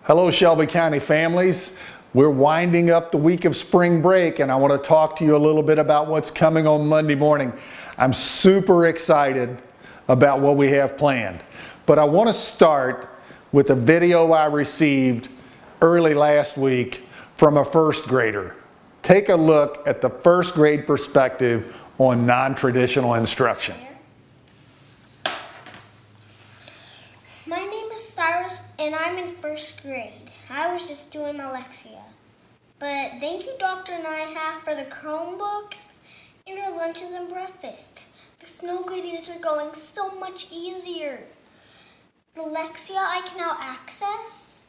Hello, Shelby County families. We're winding up the week of spring break, and I want to talk to you a little bit about what's coming on Monday morning. I'm super excited about what we have planned, but I want to start with a video I received early last week from a first grader. Take a look at the first grade perspective on non-traditional instruction. My name is Cyrus and I'm in first grade. I was just doing my Lexia. But thank you Dr. Nyhalf for the Chromebooks and our lunches and breakfast. The snow days are going so much easier. The Lexia I can now access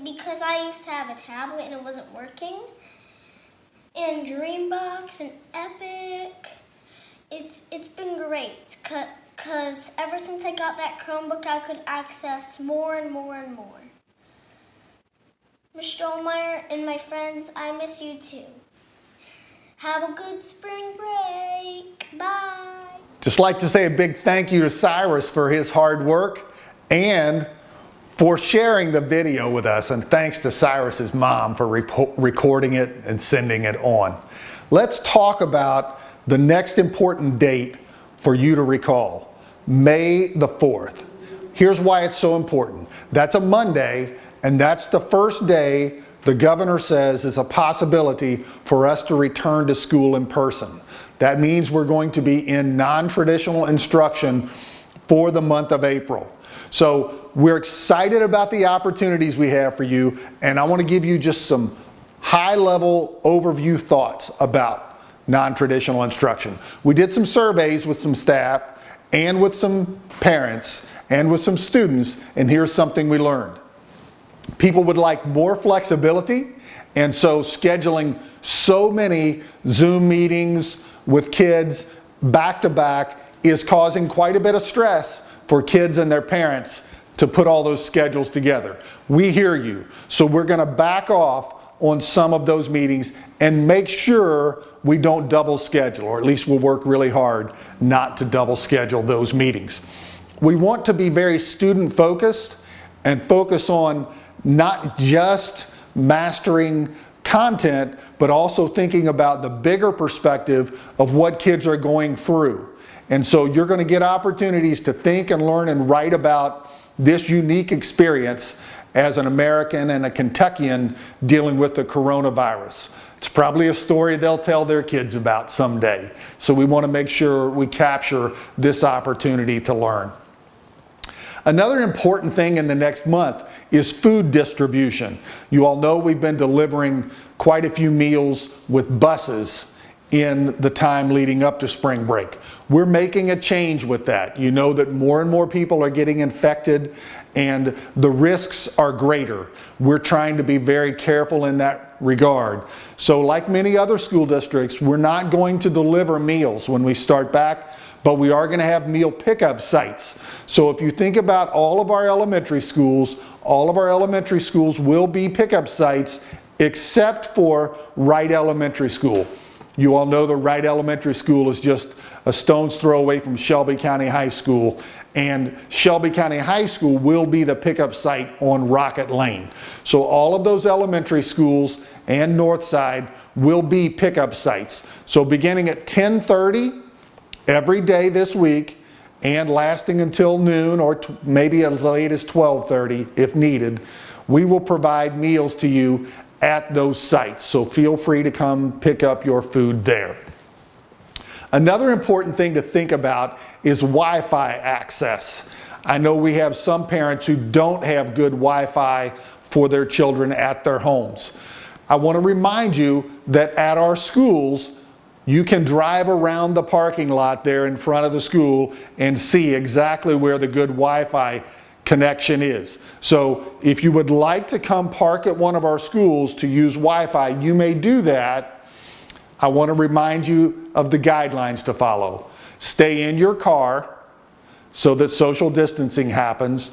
because I used to have a tablet and it wasn't working. And Dreambox and Epic, it's been great because ever since I got that Chromebook, I could access more and more and more. Ms. Strohmeyer and my friends, I miss you too. Have a good spring break. Bye. Just like to say a big thank you to Cyrus for his hard work and for sharing the video with us, and thanks to Cyrus's mom for recording it and sending it on. Let's talk about the next important date for you to recall, May the 4th. Here's why it's so important. That's a Monday, and that's the first day the governor says is a possibility for us to return to school in person. That means we're going to be in non-traditional instruction for the month of April. So we're excited about the opportunities we have for you, and I want to give you just some high-level overview thoughts about non-traditional instruction. We did some surveys with some staff and with some parents and with some students, and here's something we learned. People would like more flexibility, and so scheduling so many Zoom meetings with kids back to back is causing quite a bit of stress for kids and their parents to put all those schedules together. We hear you, so we're going to back off on some of those meetings and make sure we don't double schedule, or at least we'll work really hard not to double schedule those meetings. We want to be very student focused and focus on not just mastering content, but also thinking about the bigger perspective of what kids are going through. And so you're going to get opportunities to think and learn and write about this unique experience as an American and a Kentuckian dealing with the coronavirus. It's probably a story they'll tell their kids about someday. So we want to make sure we capture this opportunity to learn. Another important thing in the next month is food distribution. You all know we've been delivering quite a few meals with buses in the time leading up to spring break. We're making a change with that. You know that more and more people are getting infected and the risks are greater. We're trying to be very careful in that regard. So like many other school districts, we're not going to deliver meals when we start back, but we are going to have meal pickup sites. So if you think about all of our elementary schools will be pickup sites except for Wright Elementary School. You all know the Wright Elementary School is just a stone's throw away from Shelby County High School, and Shelby County High School will be the pickup site on Rocket Lane. So all of those elementary schools and Northside will be pickup sites. So beginning at 10:30 every day this week and lasting until noon or maybe as late as 12:30 if needed, we will provide meals to you at those sites. So feel free to come pick up your food there. Another important thing to think about is Wi-Fi access. I know we have some parents who don't have good Wi-Fi for their children at their homes. I want to remind you that at our schools, you can drive around the parking lot there in front of the school and see exactly where the good Wi-Fi connection is. So if you would like to come park at one of our schools to use Wi-Fi, you may do that. I want to remind you of the guidelines to follow. Stay in your car so that social distancing happens,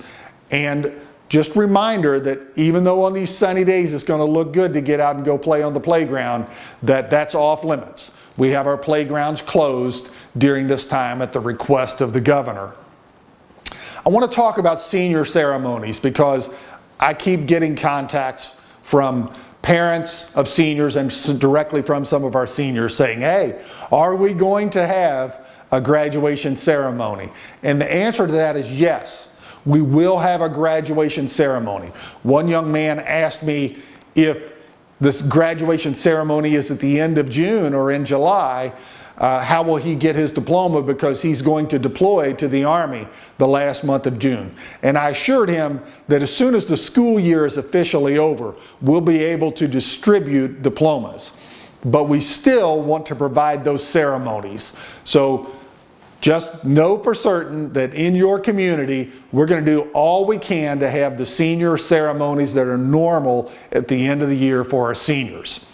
and just reminder that even though on these sunny days it's going to look good to get out and go play on the playground, that's off limits. We have our playgrounds closed during this time at the request of the governor. I want to talk about senior ceremonies because I keep getting contacts from parents of seniors and directly from some of our seniors saying, hey, are we going to have a graduation ceremony? And the answer to that is yes. We will have a graduation ceremony. One young man asked me if this graduation ceremony is at the end of June or in July, how will he get his diploma because he's going to deploy to the Army the last month of June. And I assured him that as soon as the school year is officially over, we'll be able to distribute diplomas. But we still want to provide those ceremonies. So just know for certain that in your community, we're going to do all we can to have the senior ceremonies that are normal at the end of the year for our seniors.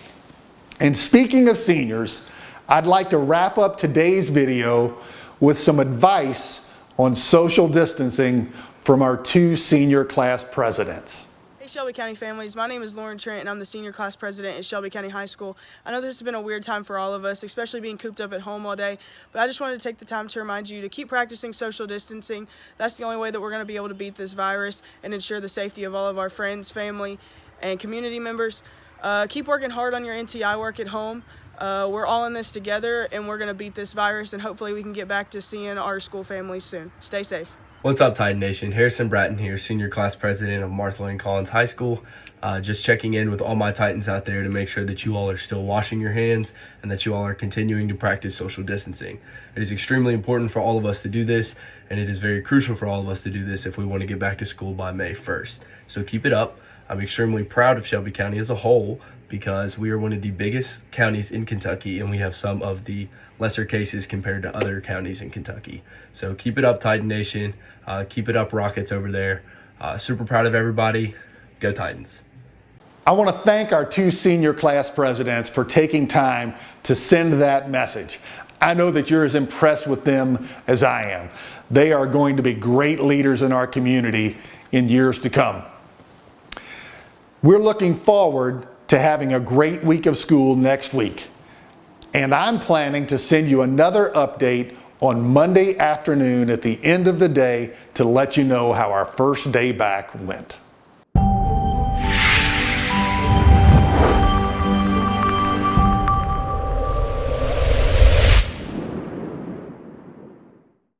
And speaking of seniors, I'd like to wrap up today's video with some advice on social distancing from our two senior class presidents. Hey Shelby County families, my name is Lauren Trent and I'm the senior class president at Shelby County High School. I know this has been a weird time for all of us, especially being cooped up at home all day, but I just wanted to take the time to remind you to keep practicing social distancing. That's the only way that we're going to be able to beat this virus and ensure the safety of all of our friends, family, and community members. Keep working hard on your NTI work at home. We're all in this together and we're going to beat this virus, and hopefully we can get back to seeing our school families soon. Stay safe. What's up, Titan Nation? Harrison Bratton here, Senior Class President of Martha Lane Collins High School. Just checking in with all my Titans out there to make sure that you all are still washing your hands and that you all are continuing to practice social distancing. It is extremely important for all of us to do this, and it is very crucial for all of us to do this if we want to get back to school by May 1st. So keep it up. I'm extremely proud of Shelby County as a whole because we are one of the biggest counties in Kentucky and we have some of the lesser cases compared to other counties in Kentucky. So keep it up, Titan Nation. Keep it up, Rockets over there. Super proud of everybody. Go Titans. I want to thank our two senior class presidents for taking time to send that message. I know that you're as impressed with them as I am. They are going to be great leaders in our community in years to come. We're looking forward to having a great week of school next week. And I'm planning to send you another update on Monday afternoon at the end of the day to let you know how our first day back went.